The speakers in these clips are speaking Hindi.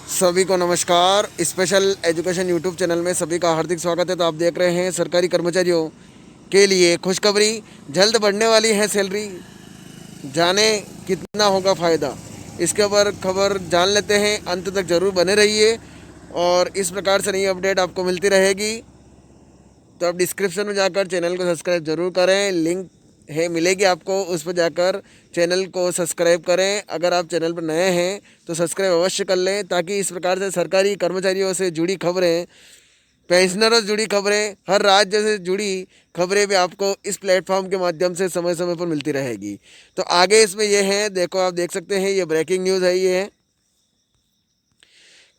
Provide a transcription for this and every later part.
सभी को नमस्कार। स्पेशल एजुकेशन यूट्यूब चैनल में सभी का हार्दिक स्वागत है। तो आप देख रहे हैं सरकारी कर्मचारियों के लिए खुशखबरी, जल्द बढ़ने वाली है सैलरी। जाने कितना होगा फ़ायदा, इसके ऊपर खबर जान लेते हैं। अंत तक ज़रूर बने रहिए और इस प्रकार से नई अपडेट आपको मिलती रहेगी। तो आप डिस्क्रिप्शन में जाकर चैनल को सब्सक्राइब ज़रूर करें, लिंक है मिलेगी आपको, उस पर जाकर चैनल को सब्सक्राइब करें। अगर आप चैनल पर नए हैं तो सब्सक्राइब अवश्य कर लें, ताकि इस प्रकार से सरकारी कर्मचारियों से जुड़ी खबरें, पेंशनरों से जुड़ी खबरें, हर राज्य से जुड़ी खबरें भी आपको इस प्लेटफॉर्म के माध्यम से समय समय पर मिलती रहेगी। तो आगे इसमें यह है, देखो आप देख सकते हैं, ये ब्रेकिंग न्यूज़ है। ये है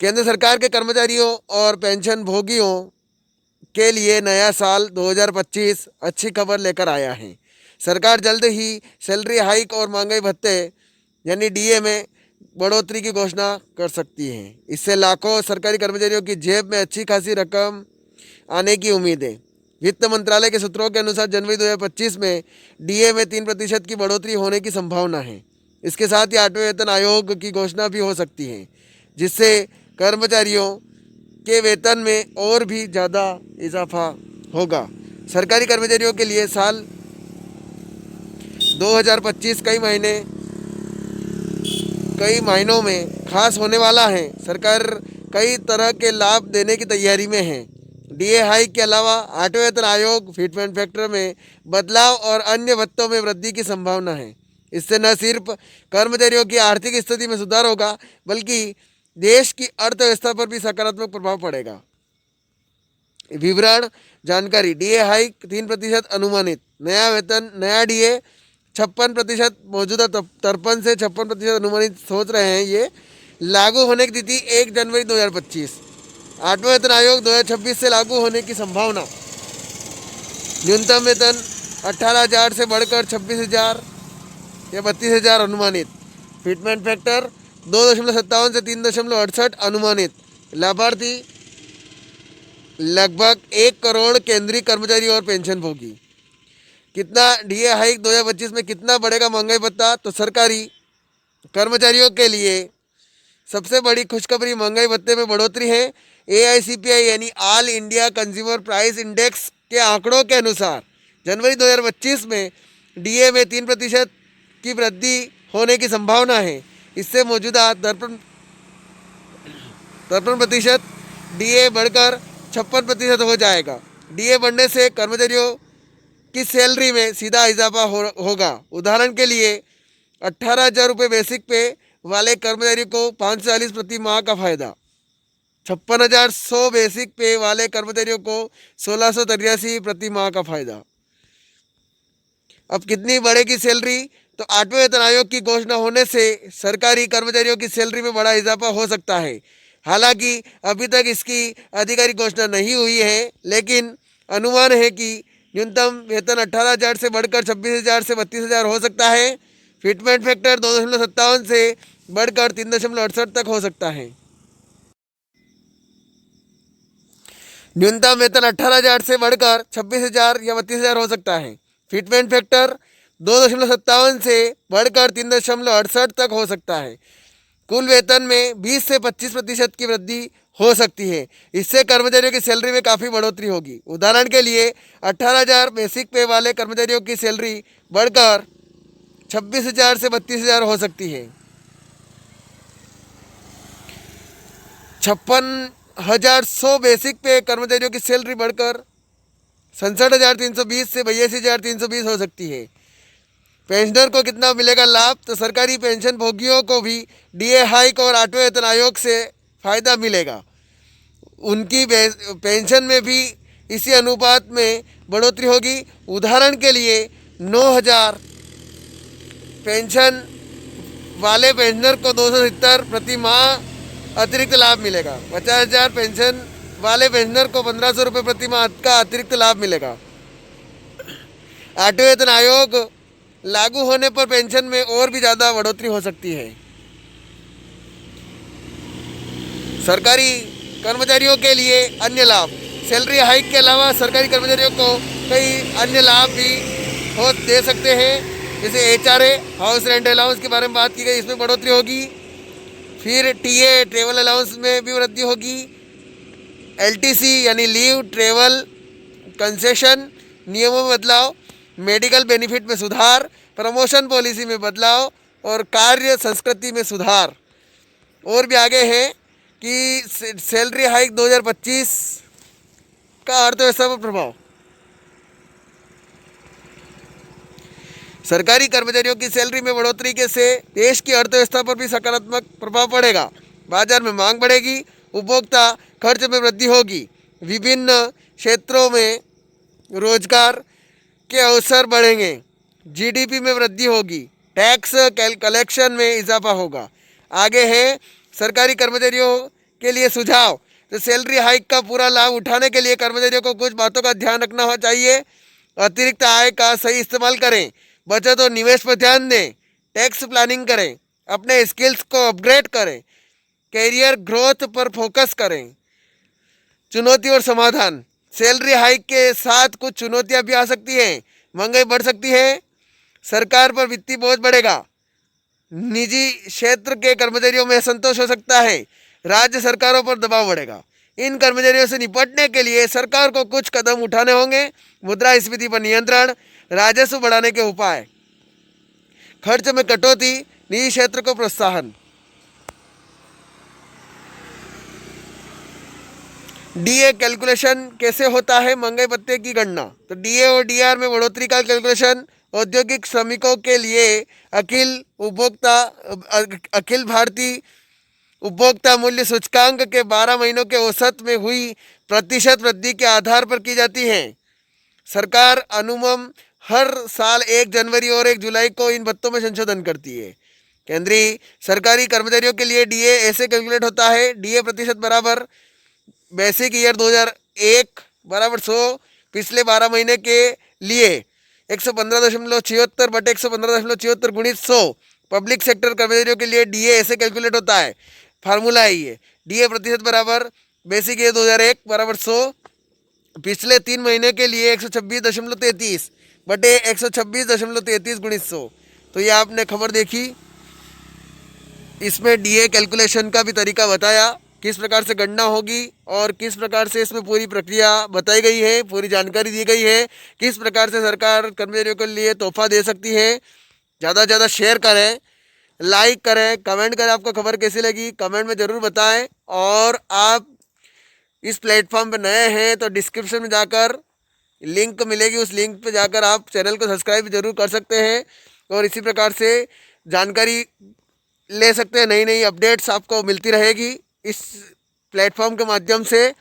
केंद्र सरकार के कर्मचारियों और पेंशन भोगियों के लिए नया साल 2025 अच्छी खबर लेकर आया है। सरकार जल्द ही सैलरी हाइक और महंगाई भत्ते यानी डीए में बढ़ोतरी की घोषणा कर सकती है। इससे लाखों सरकारी कर्मचारियों की जेब में अच्छी खासी रकम आने की उम्मीद है। वित्त मंत्रालय के सूत्रों के अनुसार जनवरी 2025 में डीए में 3% की बढ़ोतरी होने की संभावना है। इसके साथ ही 8वें वेतन आयोग की घोषणा भी हो सकती है, जिससे कर्मचारियों के वेतन में और भी ज़्यादा इजाफा होगा। सरकारी कर्मचारियों के लिए साल 2025 कई महीनों में खास होने वाला है। सरकार कई तरह के लाभ देने की तैयारी में है। डीए हाइक के अलावा 8वें वेतन आयोग, फिटमेंट फैक्टर में बदलाव और अन्य भत्तों में वृद्धि की संभावना है। इससे न सिर्फ कर्मचारियों की आर्थिक स्थिति में सुधार होगा, बल्कि देश की अर्थव्यवस्था पर भी सकारात्मक प्रभाव पड़ेगा। विवरण जानकारी, डीए हाइक 3% अनुमानित, नया वेतन नया डीए 56%, मौजूदा 53 से 56% अनुमानित सोच रहे हैं। ये लागू होने की तिथि 1 जनवरी 2025। 8वां वेतन आयोग 2026 से लागू होने की संभावना। न्यूनतम वेतन 18,000 से बढ़कर 26,000 या 32,000 अनुमानित। फिटमेंट फैक्टर 2.57 से 3.68 अनुमानित। लाभार्थी लगभग 1 करोड़ केंद्रीय कर्मचारी और पेंशन भोगी। कितना डीए हाइक 2025 में कितना बढ़ेगा महंगाई भत्ता? तो सरकारी कर्मचारियों के लिए सबसे बड़ी खुशखबरी महंगाई भत्ते में बढ़ोतरी है। एआईसीपीआई यानी all India consumer price index के आंकड़ों के अनुसार जनवरी 2025 में डीए में 3% की वृद्धि होने की संभावना है। इससे मौजूदा 53% डीए बढ़कर 56% हो जाएगा। डीए बढ़ने से कर्मचारियों की सैलरी में सीधा इजाफा होगा। उदाहरण के लिए 18,000 रुपये बेसिक पे वाले कर्मचारी को 540 प्रति माह का फायदा, 56,100 बेसिक पे वाले कर्मचारियों को 1683 प्रति माह का फायदा। अब कितनी बढ़ेगी सैलरी? तो 8वें वेतन आयोग की घोषणा होने से सरकारी कर्मचारियों की सैलरी में बड़ा इजाफा हो सकता है। हालांकि अभी तक इसकी आधिकारिक घोषणा नहीं हुई है, लेकिन अनुमान है कि न्यूनतम वेतन 18,000 से बढ़कर 26,000 से 32,000 हो सकता है। फिटमेंट फैक्टर 2.57 से बढ़कर 3.68 तक हो सकता है। न्यूनतम वेतन 18,000 से बढ़कर 26,000 या 32,000 हो सकता है। फिटमेंट फैक्टर 2.57 से बढ़कर 3.68 तक हो सकता है। कुल वेतन में 20 से 25% की वृद्धि हो सकती है। इससे कर्मचारियों की सैलरी में काफ़ी बढ़ोतरी होगी। उदाहरण के लिए 18,000 बेसिक पे वाले कर्मचारियों की सैलरी बढ़कर 26,000 से 32,000 हो सकती है। 56,100 बेसिक पे कर्मचारियों की सैलरी बढ़कर 67,320 से 82,320 हो सकती है। पेंशनर को कितना मिलेगा लाभ? तो सरकारी पेंशन भोगियों को भी डीए हाइक और 8वें वेतन आयोग से फ़ायदा मिलेगा। उनकी पेंशन में भी इसी अनुपात में बढ़ोतरी होगी। उदाहरण के लिए 9,000 पेंशन वाले पेंशनर को 270 प्रति माह अतिरिक्त लाभ मिलेगा। 50,000 पेंशन वाले पेंशनर को 1,500 रुपये प्रति माह का अतिरिक्त लाभ मिलेगा। 8वें वेतन आयोग लागू होने पर पेंशन में और भी ज़्यादा बढ़ोतरी हो सकती है। सरकारी कर्मचारियों के लिए अन्य लाभ, सैलरी हाइक के अलावा सरकारी कर्मचारियों को कई अन्य लाभ भी दे सकते हैं। जैसे एचआरए, हाउस रेंट अलाउंस के बारे में बात की गई, इसमें बढ़ोतरी होगी। फिर टीए ट्रेवल अलाउंस में भी वृद्धि होगी। एलटीसी यानी लीव ट्रेवल कंसेशन नियमों में बदलाव, मेडिकल बेनिफिट में सुधार, प्रमोशन पॉलिसी में बदलाव और कार्य संस्कृति में सुधार। और भी आगे है कि सैलरी हाइक 2025 का अर्थव्यवस्था पर प्रभाव। सरकारी कर्मचारियों की सैलरी में बढ़ोतरी के से देश की अर्थव्यवस्था पर भी सकारात्मक प्रभाव पड़ेगा। बाजार में मांग बढ़ेगी, उपभोक्ता खर्च में वृद्धि होगी, विभिन्न क्षेत्रों में रोजगार के अवसर बढ़ेंगे, जीडीपी में वृद्धि होगी, टैक्स कलेक्शन में इजाफा होगा। आगे है सरकारी कर्मचारियों के लिए सुझाव। तो सैलरी हाइक का पूरा लाभ उठाने के लिए कर्मचारियों को कुछ बातों का ध्यान रखना चाहिए। अतिरिक्त आय का सही इस्तेमाल करें, बचत और निवेश पर ध्यान दें, टैक्स प्लानिंग करें, अपने स्किल्स को अपग्रेड करें, कैरियर ग्रोथ पर फोकस करें। चुनौती और समाधान। सैलरी हाइक के साथ कुछ चुनौतियां भी आ सकती हैं। महंगाई बढ़ सकती है, सरकार पर वित्तीय बोझ बढ़ेगा, निजी क्षेत्र के कर्मचारियों में असंतोष हो सकता है, राज्य सरकारों पर दबाव बढ़ेगा। इन कर्मचारियों से निपटने के लिए सरकार को कुछ कदम उठाने होंगे। मुद्रास्फीति पर नियंत्रण, राजस्व बढ़ाने के उपाय, खर्च में कटौती, निजी क्षेत्र को प्रोत्साहन। डीए कैलकुलेशन कैसे होता है? महंगाई भत्ते की गणना। तो डीए और डीआर में बढ़ोतरी का कैलकुलेशन औद्योगिक श्रमिकों के लिए अखिल भारतीय उपभोक्ता मूल्य सूचकांक के 12 महीनों के औसत में हुई प्रतिशत वृद्धि के आधार पर की जाती है। सरकार अनुमम हर साल 1 जनवरी और 1 जुलाई को इन भत्तों में संशोधन करती है। केंद्रीय सरकारी कर्मचारियों के लिए डीए ऐसे कैलकुलेट होता है। डीए प्रतिशत बराबर बेसिक ईयर 2001 बराबर 100, पिछले 12 महीने के लिए 115.76 बटे 115.76 गुणित 100। पब्लिक सेक्टर कर्मचारियों के लिए डीए ऐसे कैलकुलेट होता है। फार्मूला है ये, डीए प्रतिशत बराबर बेसिक ईयर 2001 बराबर 100, पिछले 3 महीने के लिए 126.33 बटे 126.33 गुणित 100। तो ये आपने खबर देखी, इसमें डीए कैलकुलेशन का भी तरीका बताया, किस प्रकार से गणना होगी और किस प्रकार से इसमें पूरी प्रक्रिया बताई गई है, पूरी जानकारी दी गई है, किस प्रकार से सरकार कर्मचारियों के लिए तोहफा दे सकती है। ज़्यादा से ज़्यादा शेयर करें, लाइक करें, कमेंट करें, आपको खबर कैसी लगी कमेंट में ज़रूर बताएं। और आप इस प्लेटफॉर्म पर नए हैं तो डिस्क्रिप्शन में जाकर लिंक मिलेगी, उस लिंक पे जाकर आप चैनल को सब्सक्राइब जरूर कर सकते हैं और इसी प्रकार से जानकारी ले सकते हैं। नई नई अपडेट्स आपको मिलती रहेगी इस प्लेटफॉर्म के माध्यम से।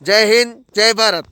जय हिंद, जय भारत।